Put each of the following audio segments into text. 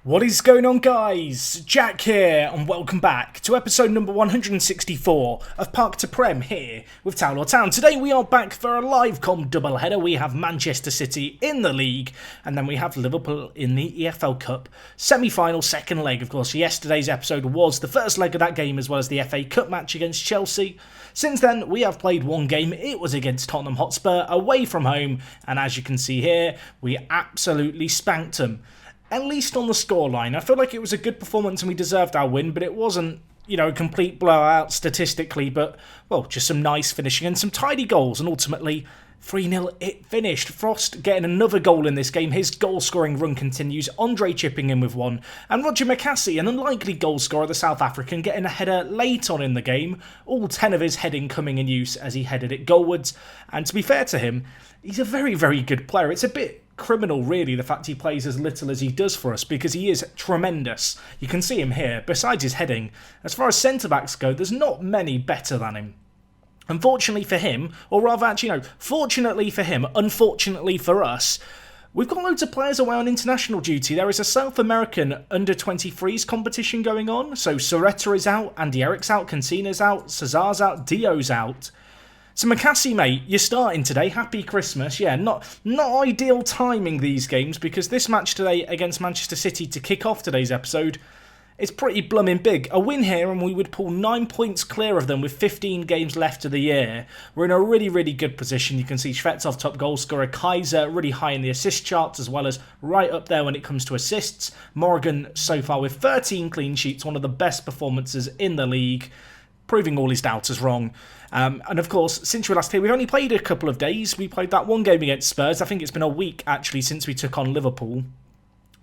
What is going on, guys? Jack here, and welcome back to episode number 164 of Park to Prem here with Town or Town. Today we are back for a live com doubleheader. We have Manchester City in the league, and then we have Liverpool in the EFL Cup semi-final second leg. Of course, yesterday's episode was the first leg of that game, as well as the FA Cup match against Chelsea. Since then, we have played one game. It was against Tottenham Hotspur away from home, and as you can see here, we absolutely spanked them. At least on the scoreline. I feel like it was a good performance and we deserved our win, but it wasn't, a complete blowout statistically, but, well, just some nice finishing and some tidy goals, and ultimately 3-0 it finished. Frost getting another goal in this game. His goal-scoring run continues. Andre chipping in with one, and Roger McCassie, an unlikely goal scorer, the South African, getting a header late on in the game. All 10 of his heading coming in use as he headed it goalwards, and to be fair to him, he's a very, very good player. It's a bit criminal, really, the fact he plays as little as he does for us, because he is tremendous. You can see him here. Besides his heading, as far as centre-backs go, there's not many better than him. Unfortunately for him, or rather actually, fortunately for him, unfortunately for us, we've got loads of players away on international duty. There is a South American under-23s competition going on, so Soretta is out, Andy Eric's out, Cancina's out, Cesar's out, Dio's out. So McCassie, mate, you're starting today. Happy Christmas. Yeah, not ideal timing these games, because this match today against Manchester City to kick off today's episode is pretty blooming big. A win here and we would pull 9 points clear of them with 15 games left of the year. We're in a really, really good position. You can see Shvetsov top goal scorer, Kaiser really high in the assist charts, as well as right up there when it comes to assists. Morgan so far with 13 clean sheets, one of the best performances in the league, proving all his doubters wrong. And of course, since we were last here, we've only played a couple of days. We played that one game against Spurs. I think it's been a week, actually, since we took on Liverpool.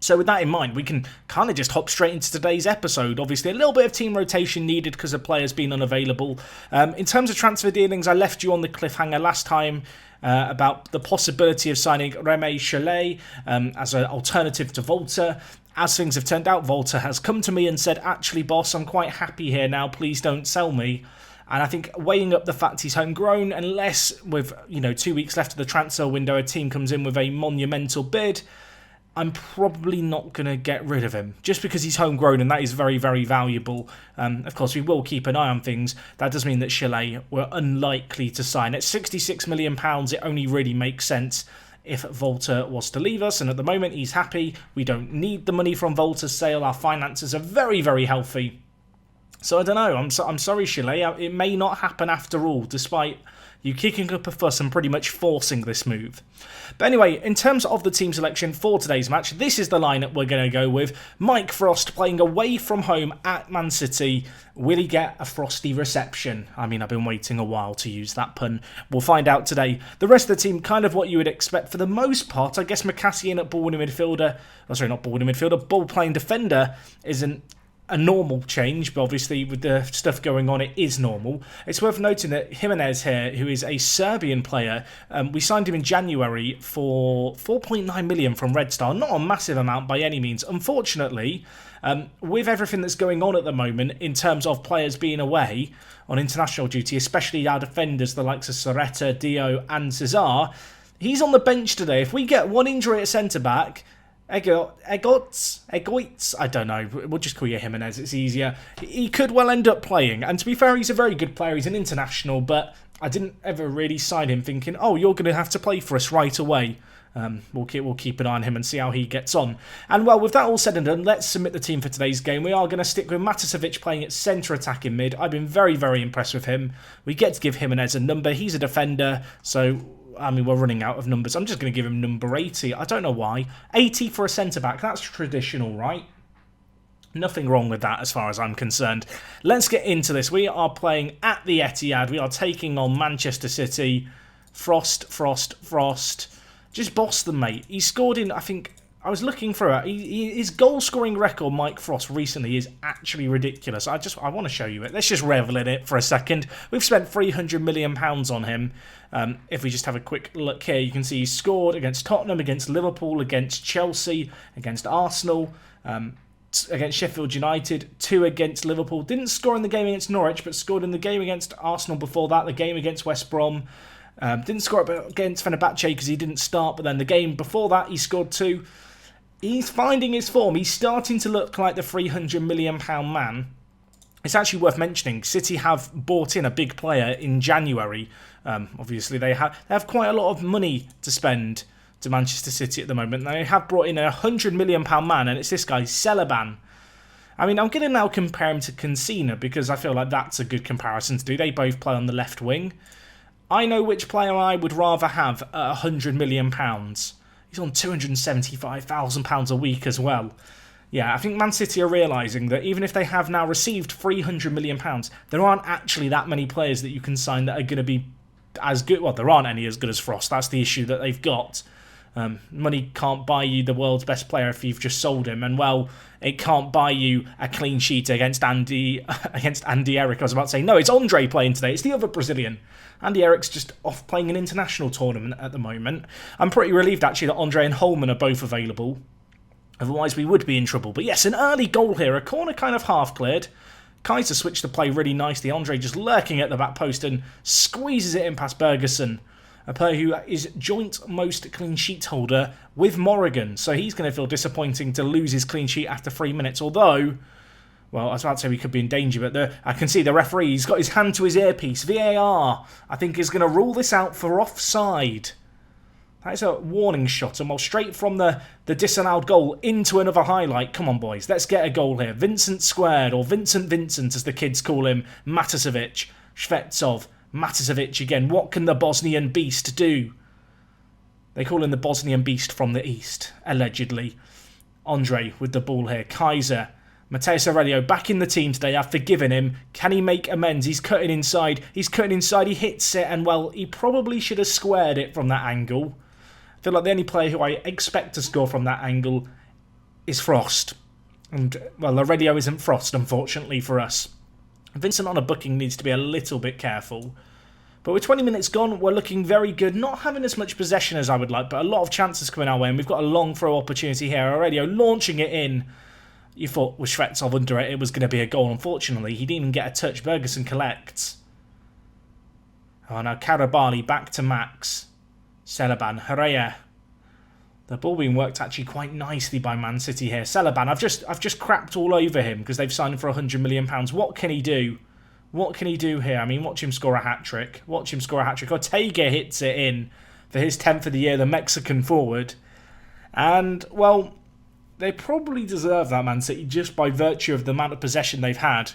So with that in mind, we can kind of just hop straight into today's episode. Obviously, a little bit of team rotation needed because of players being unavailable. In terms of transfer dealings, I left you on the cliffhanger last time about the possibility of signing Remy Chalet as an alternative to Volta. As things have turned out, Volta has come to me and said, actually, boss, I'm quite happy here now. Please don't sell me. And I think weighing up the fact he's homegrown, unless with 2 weeks left of the transfer window, a team comes in with a monumental bid, I'm probably not going to get rid of him, just because he's homegrown, and that is very, very valuable. Of course, we will keep an eye on things. That does mean that Chalet were unlikely to sign. At £66 million, it only really makes sense if Volta was to leave us, and at the moment he's happy. We don't need the money from Volta's sale. Our finances are very, very healthy. So I don't know, I'm sorry, Chalet, it may not happen after all, despite you kicking up a fuss and pretty much forcing this move. But anyway, in terms of the team selection for today's match, this is the lineup we're going to go with. Mike Frost playing away from home at Man City. Will he get a Frosty reception? I mean, I've been waiting a while to use that pun. We'll find out today. The rest of the team, kind of what you would expect for the most part. I guess McCassie in at ball-winning midfielder. Oh, sorry, not ball-winning midfielder. Ball-playing defender isn't a normal change, but obviously with the stuff going on, it is normal. It's worth noting that Jimenez here, who is a Serbian player, we signed him in January for 4.9 million from Red Star. Not a massive amount by any means. Unfortunately, with everything that's going on at the moment in terms of players being away on international duty, especially our defenders, the likes of Soretta, Dio and Cesar, he's on the bench today. If we get one injury at centre-back, Egoitz, I don't know, we'll just call you Jimenez, it's easier. He could well end up playing, and to be fair, he's a very good player, he's an international, but I didn't ever really sign him thinking, oh, you're going to have to play for us right away. We'll keep an eye on him and see how he gets on. And well, with that all said and done, let's submit the team for today's game. We are going to stick with Maticevic playing at centre attack in mid. I've been very, very impressed with him. We get to give Jimenez a number, he's a defender, so I mean, we're running out of numbers. I'm just going to give him number 80. I don't know why. 80 for a centre-back. That's traditional, right? Nothing wrong with that as far as I'm concerned. Let's get into this. We are playing at the Etihad. We are taking on Manchester City. Frost. Just boss them, mate. He scored in, I think, I was looking for it. His goal-scoring record, Mike Frost, recently is actually ridiculous. I want to show you it. Let's just revel in it for a second. We've spent £300 million on him. If we just have a quick look here, you can see he scored against Tottenham, against Liverpool, against Chelsea, against Arsenal, against Sheffield United, 2 against Liverpool. Didn't score in the game against Norwich, but scored in the game against Arsenal before that, the game against West Brom. Didn't score against Fenerbahce because he didn't start, but then the game before that he scored 2. He's finding his form. He's starting to look like the £300 million man. It's actually worth mentioning, City have bought in a big player in January. Obviously, they have quite a lot of money to spend to Manchester City at the moment. They have brought in a £100 million man, and it's this guy, Celeban. I mean, I'm going to now compare him to Cancina because I feel like that's a good comparison to do. They both play on the left wing. I know which player I would rather have at £100 million. He's on £275,000 a week as well. Yeah, I think Man City are realising that even if they have now received £300 million, there aren't actually that many players that you can sign that are going to be as good. Well, there aren't any as good as Frost. That's the issue that they've got. Money can't buy you the world's best player if you've just sold him. And, well, it can't buy you a clean sheet against Andy Eric. I was about to say, no, it's Andre playing today. It's the other Brazilian. Andy Eric's just off playing an international tournament at the moment. I'm pretty relieved, actually, that Andre and Holman are both available. Otherwise, we would be in trouble. But yes, an early goal here. A corner kind of half cleared. Kaiser switched the play really nicely. Andre just lurking at the back post and squeezes it in past Bergerson. A player who is joint most clean sheet holder with Morrigan. So he's going to feel disappointing to lose his clean sheet after 3 minutes. Although, well, I was about to say we could be in danger. But I can see the referee, he's got his hand to his earpiece. VAR, I think, is going to rule this out for offside. That is a warning shot, and well, straight from the disallowed goal into another highlight. Come on, boys, let's get a goal here. Vincent squared, or Vincent as the kids call him. Matasevic, Shvetsov, Matasevic again. What can the Bosnian beast do? They call him the Bosnian beast from the east, allegedly. Andre with the ball here. Kaiser, Mateus Aurelio back in the team today. I've forgiven him. Can he make amends? He's cutting inside. He hits it, and well, he probably should have squared it from that angle. I feel like the only player who I expect to score from that angle is Frost. And, well, Aurelio isn't Frost, unfortunately, for us. Vincent on a booking needs to be a little bit careful. But with 20 minutes gone, we're looking very good. Not having as much possession as I would like, but a lot of chances coming our way. And we've got a long throw opportunity here. Aurelio launching it in. You thought with Shvetsov under it, it was going to be a goal. Unfortunately, he didn't even get a touch. Bergerson collects. Oh, now Karabali back to Max. Celeban, Herrera. The ball being worked actually quite nicely by Man City here. Celeban, I've just crapped all over him because they've signed him for £100 million. What can he do? What can he do here? I mean, watch him score a hat-trick. Ortega hits it in for his 10th of the year, the Mexican forward. And, well, they probably deserve that, Man City, just by virtue of the amount of possession they've had.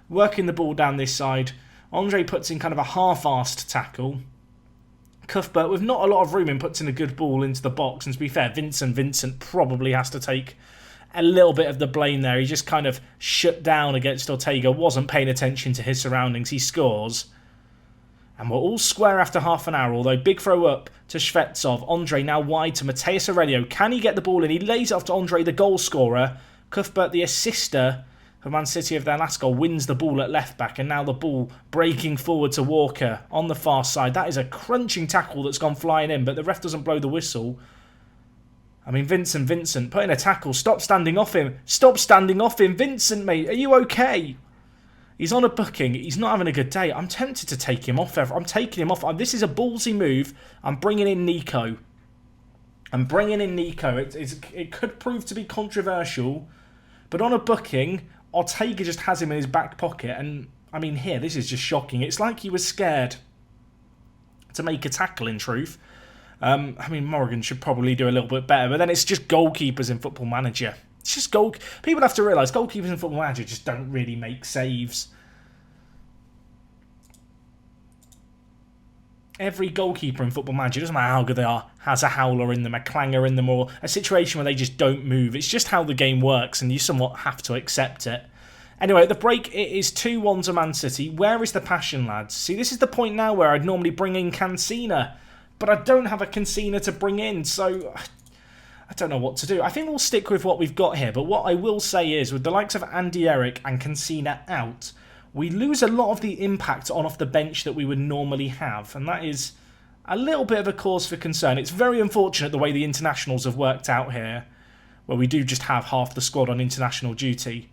Working the ball down this side. Andre puts in kind of a half-assed tackle. Cuthbert, with not a lot of room, puts in a good ball into the box. And to be fair, Vincent probably has to take a little bit of the blame there. He just kind of shut down against Ortega, wasn't paying attention to his surroundings. He scores. And we're all square after half an hour, although big throw up to Shvetsov. Andre now wide to Mateus Aurelio. Can he get the ball in? He lays it off to Andre, the goal scorer. Cuthbert, the assister for Man City of their last goal, wins the ball at left back, and now the ball breaking forward to Walker on the far side. That is a crunching tackle that's gone flying in, but the ref doesn't blow the whistle. I mean, Vincent putting a tackle. Stop standing off him. Vincent, mate. Are you okay? He's on a booking. He's not having a good day. I'm tempted to take him off. I'm taking him off. This is a ballsy move. I'm bringing in Nico. It could prove to be controversial, but on a booking, Ortega just has him in his back pocket. And, I mean, here, this is just shocking. It's like he was scared to make a tackle, in truth. I mean, Morrigan should probably do a little bit better, but then it's just goalkeepers in Football Manager. It's just people have to realise goalkeepers in Football Manager just don't really make saves. Every goalkeeper in Football Manager, doesn't matter how good they are, has a howler in them, a clanger in them, or a situation where they just don't move. It's just how the game works, and you somewhat have to accept it. Anyway, at the break, it is 2-1 to Man City. Where is the passion, lads? See, this is the point now where I'd normally bring in Cancina, but I don't have a Cancina to bring in, so I don't know what to do. I think we'll stick with what we've got here, but what I will say is, with the likes of Andy Eric and Cancina out, we lose a lot of the impact on off the bench that we would normally have, and that is a little bit of a cause for concern. It's very unfortunate the way the internationals have worked out here, where we do just have half the squad on international duty.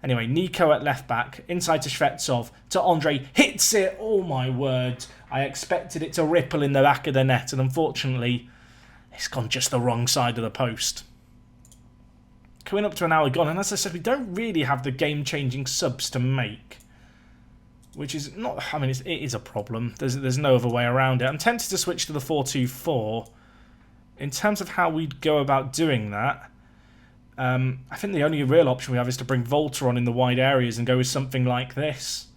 Anyway, Nico at left back, inside to Shvetsov, to Andre, hits it, oh my word. I expected it to ripple in the back of the net, and unfortunately, it's gone just the wrong side of the post. coming up to an hour gone, and as I said, we don't really have the game-changing subs to make. Which is not... I mean, it is a problem. There's no other way around it. I'm tempted to switch to the 4-2-4. In terms of how we'd go about doing that, I think the only real option we have is to bring Volta on in the wide areas and go with something like this.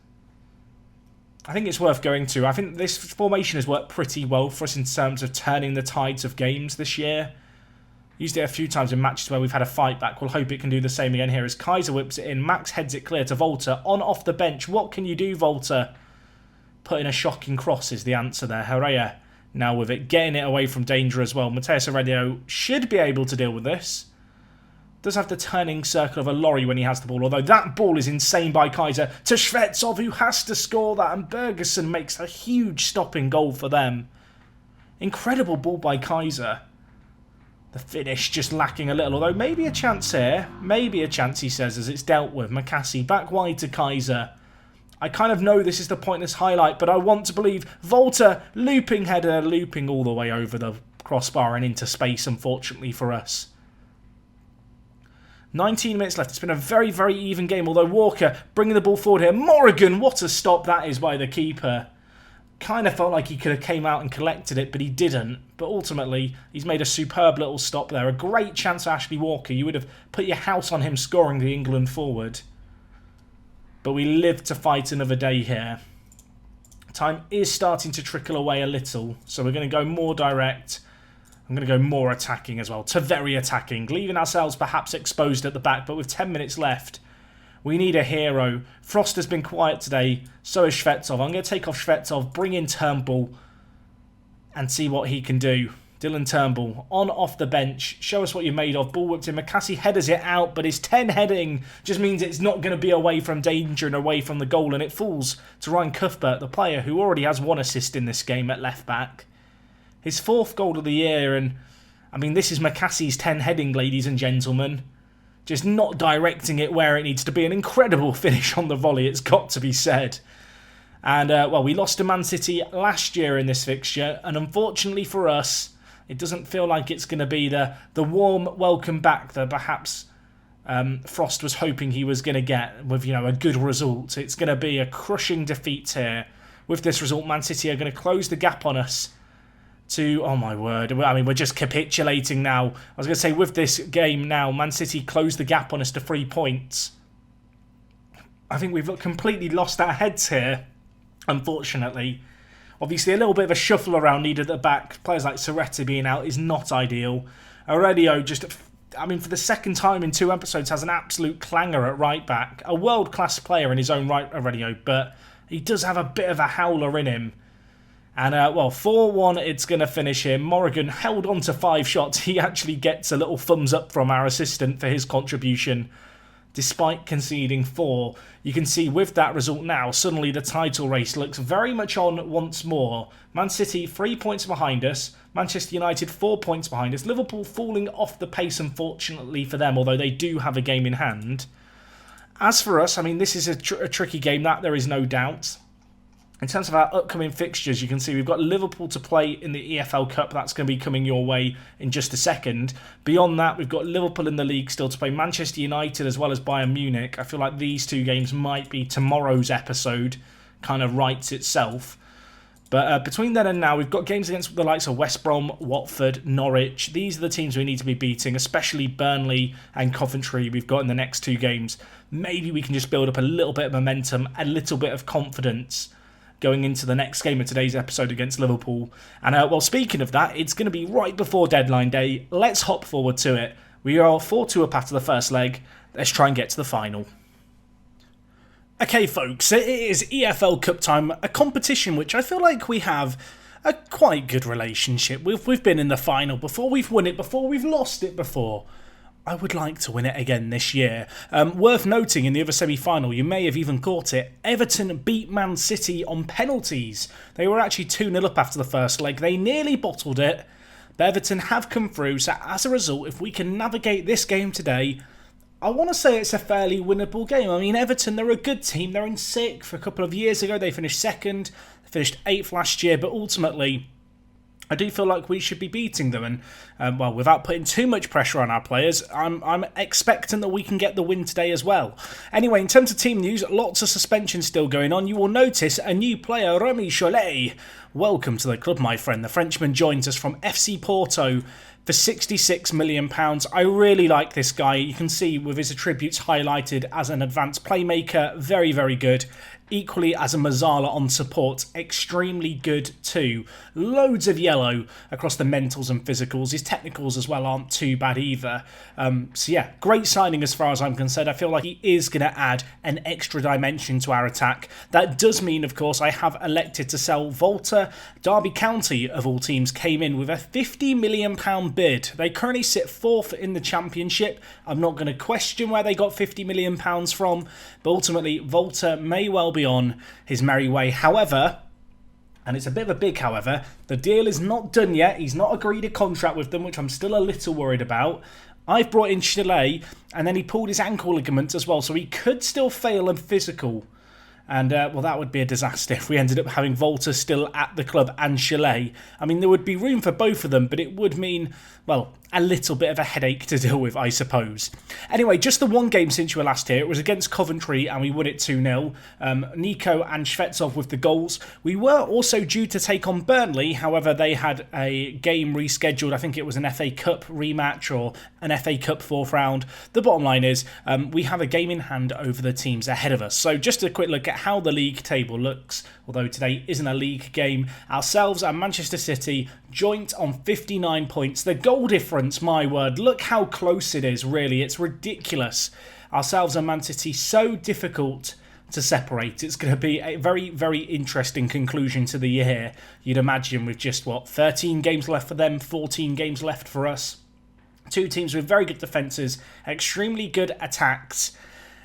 I think it's worth going to. I think this formation has worked pretty well for us in terms of turning the tides of games this year. Used it a few times in matches where we've had a fight back. We'll hope it can do the same again here as Kaiser whips it in. Max heads it clear to Volta. On off the bench. What can you do, Volta? Putting a shocking cross is the answer there. Herrera now with it. Getting it away from danger as well. Mateus Aurelio should be able to deal with this. Does have the turning circle of a lorry when he has the ball. Although that ball is insane by Kaiser. To Shvetsov, who has to score that. And Bergerson makes a huge stopping goal for them. Incredible ball by Kaiser. The finish just lacking a little, although maybe a chance here. Maybe a chance, he says, as it's dealt with. Makassi back wide to Kaiser. I kind of know this is the pointless highlight, but I want to believe Volta, looping header, looping all the way over the crossbar and into space, unfortunately for us. 19 minutes left. It's been a very, very even game, although Walker bringing the ball forward here. Morrigan, what a stop that is by the keeper. Kind of felt like he could have came out and collected it, but he didn't. But ultimately, he's made a superb little stop there. A great chance for Ashley Walker. You would have put your house on him scoring the England forward. But we live to fight another day here. Time is starting to trickle away a little, so we're going to go more direct. I'm going to go more attacking as well, to very attacking, leaving ourselves perhaps exposed at the back, but with 10 minutes left, we need a hero. Frost has been quiet today, so is Shvetsov. I'm going to take off Shvetsov, bring in Turnbull, and see what he can do. Dylan Turnbull, on off the bench. Show us what you're made of. Ball whipped in. Makassi headers it out, but his 10 heading just means it's not going to be away from danger and away from the goal, and it falls to Ryan Cuthbert, the player who already has 1 assist in this game at left back. His 4th goal of the year, and I mean, this is Makassi's 10 heading, ladies and gentlemen. Just not directing it where it needs to be. An incredible finish on the volley, it's got to be said. And, well, we lost to Man City last year in this fixture, and unfortunately for us, it doesn't feel like it's going to be the warm welcome back that perhaps Frost was hoping he was going to get with, you know, a good result. It's going to be a crushing defeat here. With this result, Man City are going to close the gap on us to, oh my word, I mean, we're just capitulating now. I was going to say, with this game now, Man City closed the gap on us to 3 points. I think we've completely lost our heads here, unfortunately. Obviously, a little bit of a shuffle around needed at the back. Players like Soretta being out is not ideal. Aurelio just, I mean, for the second time in 2 episodes, has an absolute clanger at right back. A world-class player in his own right, Aurelio, but he does have a bit of a howler in him. And, well, 4-1, it's going to finish here. Morrigan held on to 5 shots. He actually gets a little thumbs up from our assistant for his contribution, despite conceding 4. You can see with that result now, suddenly the title race looks very much on once more. Man City 3 points behind us. Manchester United 4 points behind us. Liverpool falling off the pace, unfortunately for them, although they do have a game in hand. As for us, I mean, this is a tricky game, that there is no doubt. In terms of our upcoming fixtures, you can see we've got Liverpool to play in the EFL Cup. That's going to be coming your way in just a second. Beyond that, we've got Liverpool in the league still to play, Manchester United as well as Bayern Munich. I feel like these 2 games might be tomorrow's episode, kind of writes itself. But between then and now, we've got games against the likes of West Brom, Watford, Norwich. These are the teams we need to be beating, especially Burnley and Coventry we've got in the next 2 games. Maybe we can just build up a little bit of momentum, a little bit of confidence going into the next game of today's episode against Liverpool. And, well, speaking of that, it's going to be right before deadline day. Let's hop forward to it. We are 4-2 up after the first leg. Let's try and get to the final. Okay, folks, it is EFL Cup time, a competition which I feel like we have a quite good relationship with. We've been in the final before, we've won it before, we've lost it before. I would like to win it again this year. Worth noting, in the other semi-final, you may have even caught it, Everton beat Man City on penalties. They were actually 2-0 up after the first leg. They nearly bottled it, but Everton have come through. So as a result, if we can navigate this game today, I want to say it's a fairly winnable game. I mean, Everton, they're a good team. They're in 6th. A couple of years ago, they finished 2nd. They finished 8th last year, but ultimately, I do feel like we should be beating them, and well, without putting too much pressure on our players, I'm expecting that we can get the win today as well. Anyway, in terms of team news, lots of suspension still going on. You will notice a new player, Remy Cholet. Welcome to the club, my friend. The Frenchman joins us from FC Porto for £66 million. I really like this guy. You can see with his attributes highlighted as an advanced playmaker, very, very good. Equally as a Mazzala on support, extremely good too. Loads of yellow across the mentals and physicals. His technicals as well aren't too bad either. So yeah, great signing as far as I'm concerned. I feel like he is going to add an extra dimension to our attack. That does mean, of course, I have elected to sell Volta. Derby County, of all teams, came in with a £50 million bid. They currently sit 4th in the Championship. I'm not going to question where they got £50 million from, but ultimately Volta may well be on his merry way. However, and it's a bit of a big however, the deal is not done yet. He's not agreed a contract with them, which I'm still a little worried about. I've brought in Chalet, and then he pulled his ankle ligament as well, so he could still fail in physical. And, well, that would be a disaster if we ended up having Volta still at the club and Chalet. I mean, there would be room for both of them, but it would mean, well, a little bit of a headache to deal with, I suppose. Anyway, just the one game since you were last here. It was against Coventry, and we won it 2-0. Nico and Shvetsov with the goals. We were also due to take on Burnley. However, they had a game rescheduled. I think it was an FA Cup rematch or an FA Cup 4th round. The bottom line is we have a game in hand over the teams ahead of us. So just a quick look at how the league table looks, although today isn't a league game. Ourselves and Manchester City joint on 59 points. The goal difference, my word, look how close it is, really. It's ridiculous. Ourselves and Man City, so difficult to separate. It's going to be a very, very interesting conclusion to the year. You'd imagine with just, 13 games left for them, 14 games left for us. Two teams with very good defences, extremely good attacks,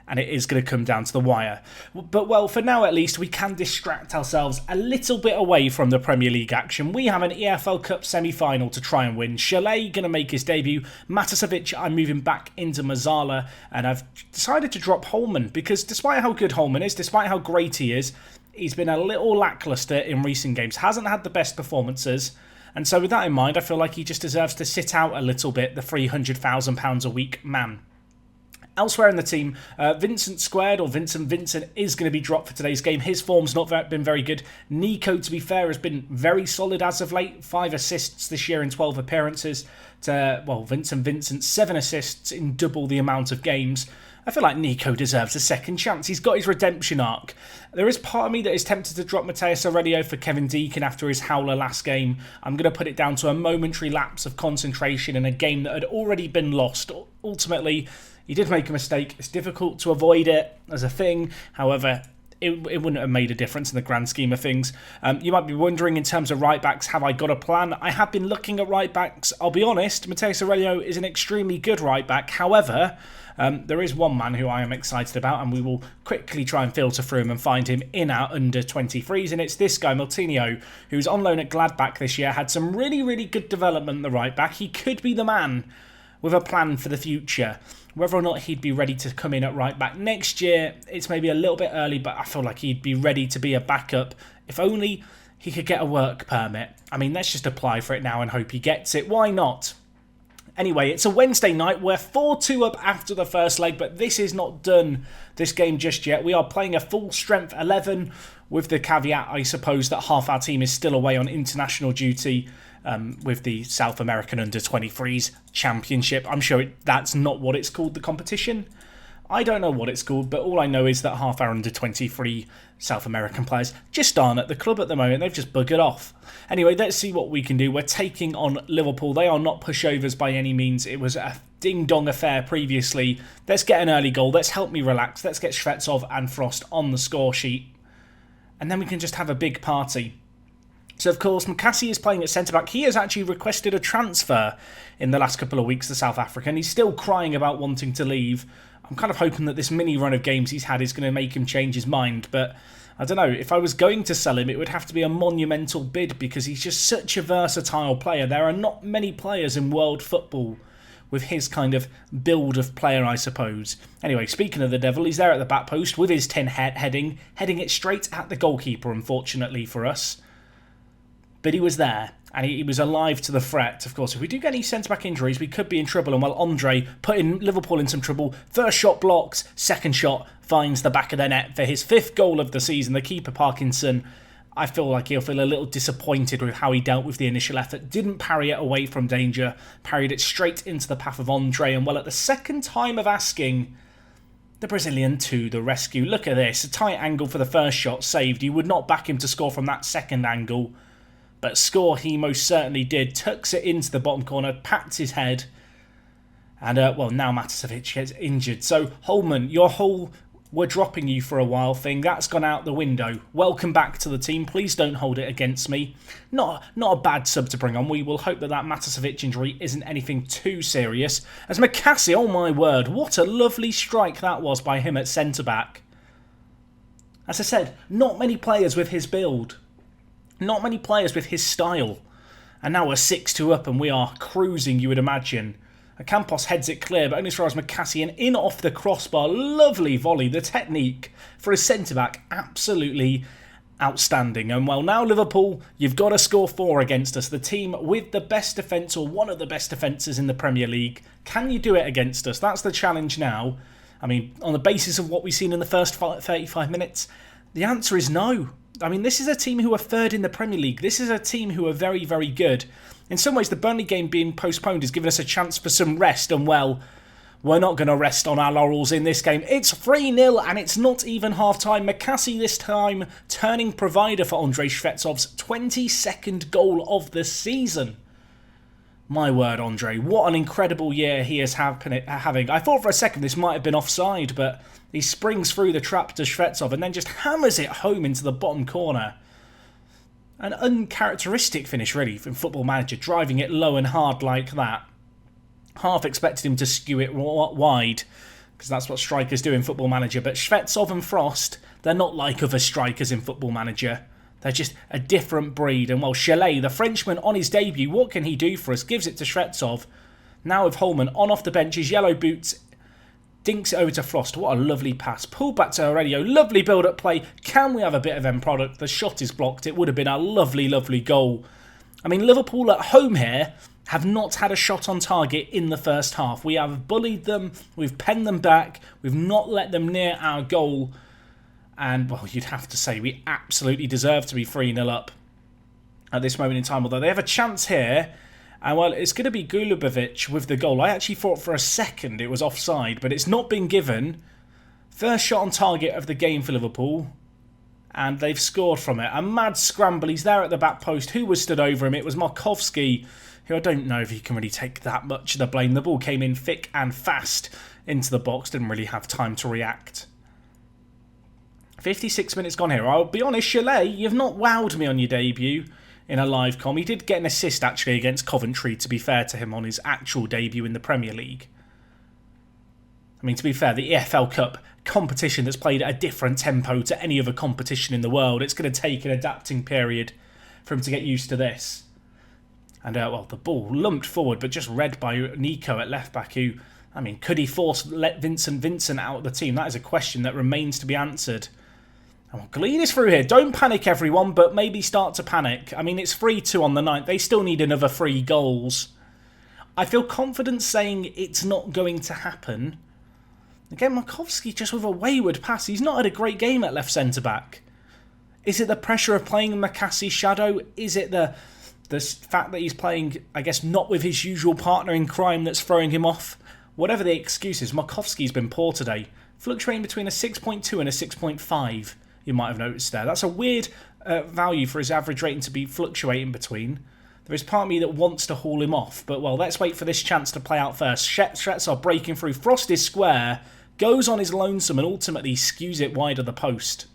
and it is going to come down to the wire. But, well, for now at least, we can distract ourselves a little bit away from the Premier League action. We have an EFL Cup semi-final to try and win. Chalet going to make his debut. Matasevic, I'm moving back into Mazzala, and I've decided to drop Holman, because despite how good Holman is, despite how great he is, he's been a little lacklustre in recent games. Hasn't had the best performances. And so with that in mind, I feel like he just deserves to sit out a little bit, the £300,000 a week man. Elsewhere in the team, Vincent Squared, or Vincent is going to be dropped for today's game. His form's not been very good. Nico, to be fair, has been very solid as of late. 5 assists this year in 12 appearances. Vincent, 7 assists in double the amount of games. I feel like Nico deserves a second chance. He's got his redemption arc. There is part of me that is tempted to drop Mateus Aurelio for Kevin Deacon after his howler last game. I'm going to put it down to a momentary lapse of concentration in a game that had already been lost. Ultimately, he did make a mistake. It's difficult to avoid it as a thing. However, it wouldn't have made a difference in the grand scheme of things. You might be wondering, in terms of right-backs, have I got a plan? I have been looking at right-backs. I'll be honest, Mateus Aurelio is an extremely good right-back. However, there is one man who I am excited about, and we will quickly try and filter through him and find him in our under-23s, and it's this guy, Moutinho, who's on loan at Gladbach this year, had some really, really good development in the right-back. He could be the man with a plan for the future. Whether or not he'd be ready to come in at right back next year, it's maybe a little bit early, but I feel like he'd be ready to be a backup. If only he could get a work permit. I mean, let's just apply for it now and hope he gets it. Why not? Anyway, it's a Wednesday night. We're 4-2 up after the first leg, but this is not done, this game, just yet. We are playing a full strength 11 with the caveat, I suppose, that half our team is still away on international duty with the South American Under-23s Championship. I'm sure that's not what it's called, the competition. I don't know what it's called, but all I know is that half our Under-23 South American players just aren't at the club at the moment. They've just buggered off. Anyway, let's see what we can do. We're taking on Liverpool. They are not pushovers by any means. It was a ding-dong affair previously. Let's get an early goal. Let's help me relax. Let's get Shvetsov and Frost on the score sheet. And then we can just have a big party. So, of course, Mukasey is playing at centre-back. He has actually requested a transfer in the last couple of weeks to South Africa, and he's still crying about wanting to leave. I'm kind of hoping that this mini run of games he's had is going to make him change his mind, but I don't know. If I was going to sell him, it would have to be a monumental bid because he's just such a versatile player. There are not many players in world football with his kind of build of player, I suppose. Anyway, speaking of the devil, he's there at the back post with his 10 heading it straight at the goalkeeper, unfortunately for us. But he was there, And he was alive to the threat. Of course, if we do get any centre-back injuries, we could be in trouble. And well, Andre putting Liverpool in some trouble. First shot blocks, second shot finds the back of the net for his 5th goal of the season. The keeper, Parkinson, I feel like he'll feel a little disappointed with how he dealt with the initial effort. Didn't parry it away from danger. Parried it straight into the path of Andre. And well, at the second time of asking, the Brazilian to the rescue. Look at this. A tight angle for the first shot saved. You would not back him to score from that second angle. But score he most certainly did. Tucks it into the bottom corner, pats his head. And, well, now Matasevic gets injured. So, Holman, your whole "we're dropping you for a while" thing, that's gone out the window. Welcome back to the team. Please don't hold it against me. Not a bad sub to bring on. We will hope that Matasevic injury isn't anything too serious. As McCassie, oh my word, what a lovely strike that was by him at centre-back. As I said, not many players with his build. Not many players with his style. And now we're 6-2 up and we are cruising, you would imagine. Campos heads it clear, but only as far as McCassie, and in off the crossbar. Lovely volley. The technique for a centre-back, absolutely outstanding. And well, now Liverpool, you've got to score 4 against us. The team with the best defence, or one of the best defences in the Premier League. Can you do it against us? That's the challenge now. I mean, on the basis of what we've seen in the first 35 minutes, the answer is no. I mean, this is a team who are 3rd in the Premier League. This is a team who are very, very good. In some ways, the Burnley game being postponed has given us a chance for some rest. And, well, we're not going to rest on our laurels in this game. It's 3-0 and it's not even half-time. McCassie this time turning provider for Andrei Shvetsov's 22nd goal of the season. My word, Andre, what an incredible year he is having. I thought for a second this might have been offside, but he springs through the trap to Shvetsov and then just hammers it home into the bottom corner. An uncharacteristic finish, really, from Football Manager, driving it low and hard like that. Half expected him to skew it wide, because that's what strikers do in Football Manager. But Shvetsov and Frost, they're not like other strikers in Football Manager. They're just a different breed. And while Chalet, the Frenchman, on his debut, what can he do for us? Gives it to Shvetsov. Now with Holman on off the bench, his yellow boots, dinks it over to Frost. What a lovely pass. Pulled back to Aurelio. Lovely build-up play. Can we have a bit of end product? The shot is blocked. It would have been a lovely, lovely goal. I mean, Liverpool at home here have not had a shot on target in the first half. We have bullied them. We've penned them back. We've not let them near our goal. And, well, you'd have to say we absolutely deserve to be 3-0 up at this moment in time. Although they have a chance here. And, well, it's going to be Golubovic with the goal. I actually thought for a second it was offside, but it's not been given. First shot on target of the game for Liverpool. And they've scored from it. A mad scramble. He's there at the back post. Who was stood over him? It was Markovski, who I don't know if he can really take that much of the blame. The ball came in thick and fast into the box. Didn't really have time to react. 56 minutes gone here. I'll be honest, Chalet, you've not wowed me on your debut in a live com. He did get an assist, actually, against Coventry, to be fair to him, on his actual debut in the Premier League. I mean, to be fair, the EFL Cup competition that's played at a different tempo to any other competition in the world. It's going to take an adapting period for him to get used to this. And, well, the ball lumped forward, but just read by Nico at left-back, who, I mean, could he force Vincent out of the team? That is a question that remains to be answered. Oh, Glean is through here. Don't panic, everyone, but maybe start to panic. I mean, it's 3-2 on the 9th. They still need another 3 goals. I feel confident saying it's not going to happen. Again, Markovski just with a wayward pass. He's not had a great game at left centre-back. Is it the pressure of playing McCassie's shadow? Is it the fact that he's playing, I guess, not with his usual partner in crime that's throwing him off? Whatever the excuse is, Markovski's been poor today. Fluctuating between a 6.2 and a 6.5. You might have noticed there. That's a weird value for his average rating to be fluctuating between. There is part of me that wants to haul him off. But, well, let's wait for this chance to play out first. Shvetsov breaking through. Frost is square. Goes on his lonesome and ultimately skews it wide of the post.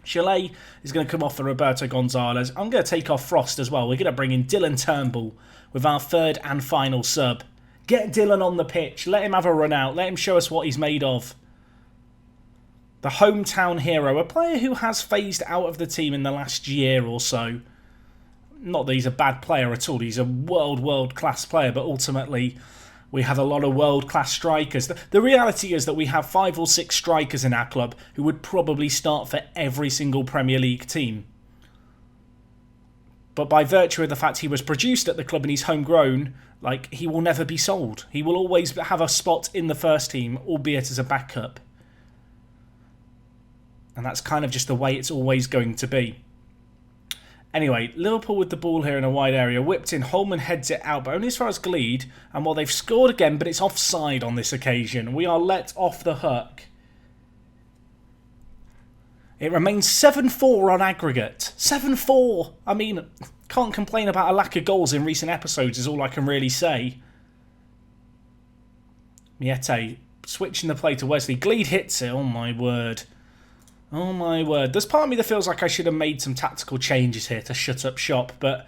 Chalet is going to come off for Roberto Gonzalez. I'm going to take off Frost as well. We're going to bring in Dylan Turnbull with our 3rd and final sub. Get Dylan on the pitch. Let him have a run out. Let him show us what he's made of. The hometown hero, a player who has phased out of the team in the last year or so. Not that he's a bad player at all. He's a world-class player, but ultimately we have a lot of world-class strikers. The reality is that we have 5 or 6 strikers in our club who would probably start for every single Premier League team. But by virtue of the fact he was produced at the club and he's homegrown, like, he will never be sold. He will always have a spot in the first team, albeit as a backup. And that's kind of just the way it's always going to be. Anyway, Liverpool with the ball here in a wide area. Whipped in, Holman heads it out, but only as far as Gleed. And well, they've scored again, but it's offside on this occasion. We are let off the hook. It remains 7-4 on aggregate. 7-4! I mean, can't complain about a lack of goals in recent episodes is all I can really say. Miete switching the play to Wesley. Gleed hits it. Oh my word. Oh my word. There's part of me that feels like I should have made some tactical changes here to shut up shop, but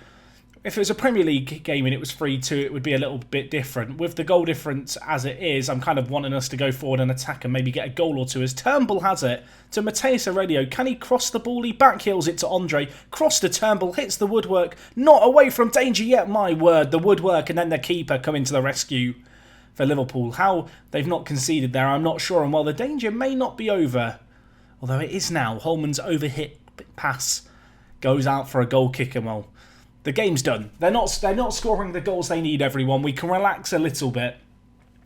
if it was a Premier League game and it was 3-2, it would be a little bit different. With the goal difference as it is, I'm kind of wanting us to go forward and attack and maybe get a goal or two. As Turnbull has it to Mateus Aurelio. Can he cross the ball? He backheels it to Andre. Cross to Turnbull, hits the woodwork. Not away from danger yet, my word. The woodwork and then the keeper coming to the rescue for Liverpool. How they've not conceded there, I'm not sure. And while the danger may not be over, although it is now, Holman's overhit pass goes out for a goal kick, and well, the game's done. They're not scoring the goals they need, everyone. We can relax a little bit.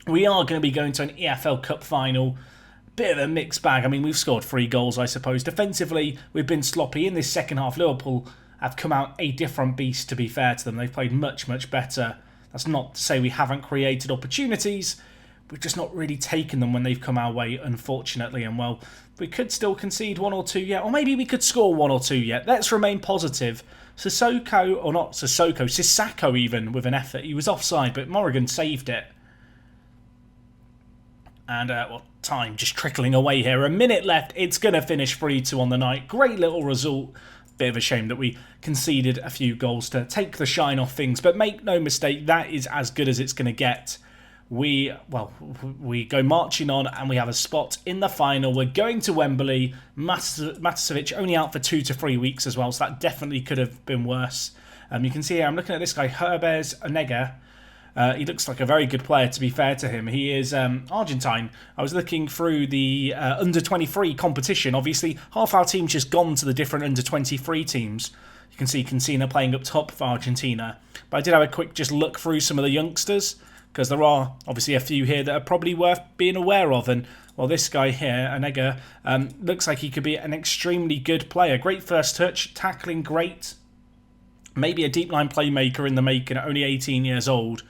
We are going to be going to an EFL Cup final. Bit of a mixed bag. I mean, we've scored 3 goals, I suppose. Defensively, we've been sloppy. In this second half, Liverpool have come out a different beast, to be fair to them. They've played much, much better. That's not to say we haven't created opportunities. We've just not really taken them when they've come our way, unfortunately. And well, we could still concede 1 or 2 yet. Or maybe we could score 1 or 2 yet. Let's remain positive. Sissoko even, with an effort. He was offside, but Morrigan saved it. And, well, time just trickling away here. A minute left. It's going to finish 3-2 on the night. Great little result. Bit of a shame that we conceded a few goals to take the shine off things. But make no mistake, that is as good as it's going to get. We go marching on and we have a spot in the final. We're going to Wembley. Maticevic only out for 2 to 3 weeks as well, so that definitely could have been worse. You can see here, I'm looking at this guy, Herbers Onega. He looks like a very good player, to be fair to him. He is Argentine. I was looking through the under-23 competition. Obviously, half our team's just gone to the different under-23 teams. You can see Cancina playing up top for Argentina. But I did have a quick just look through some of the youngsters, because there are obviously a few here that are probably worth being aware of. And, well, this guy here, Onega, looks like he could be an extremely good player. Great first touch, tackling great. Maybe a deep line playmaker in the making at only 18 years old.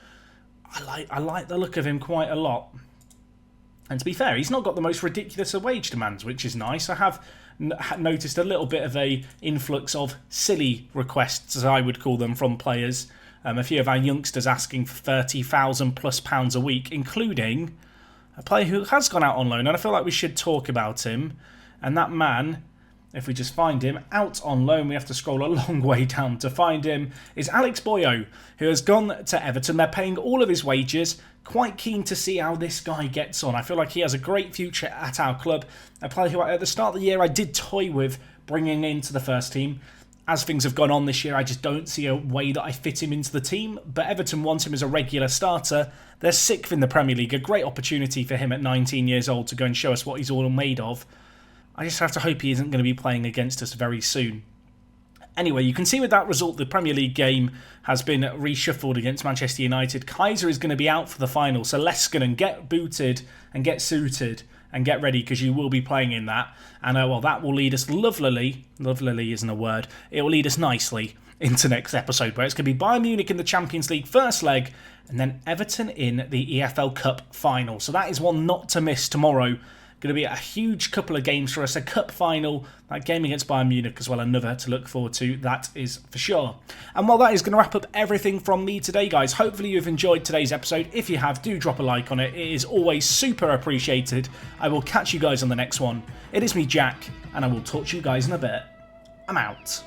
I like the look of him quite a lot. And to be fair, he's not got the most ridiculous of wage demands, which is nice. I have noticed a little bit of a influx of silly requests, as I would call them, from players. A few of our youngsters asking for £30,000+ a week, including a player who has gone out on loan, and I feel like we should talk about him. And that man, if we just find him, out on loan, we have to scroll a long way down to find him, is Alex Boyo, who has gone to Everton. They're paying all of his wages. Quite keen to see how this guy gets on. I feel like he has a great future at our club. A player who at the start of the year I did toy with bringing into the first team. As things have gone on this year, I just don't see a way that I fit him into the team. But Everton want him as a regular starter. They're 6th in the Premier League. A great opportunity for him at 19 years old to go and show us what he's all made of. I just have to hope he isn't going to be playing against us very soon. Anyway, you can see with that result, the Premier League game has been reshuffled against Manchester United. Kaiser is going to be out for the final, so Leskinen, get booted and get suited and get ready, because you will be playing in that. And well, that will lead us lovelily isn't a word, it will lead us nicely into next episode, where it's going to be Bayern Munich in the Champions League first leg, and then Everton in the EFL Cup final. So that is one not to miss tomorrow. Going to be a huge couple of games for us. A cup final, that game against Bayern Munich as well, another to look forward to, that is for sure. And well, that is going to wrap up everything from me today, guys. Hopefully you've enjoyed today's episode. If you have, do drop a like on it. It is always super appreciated. I will catch you guys on the next one. It is me, Jack, and I will talk to you guys in a bit. I'm out.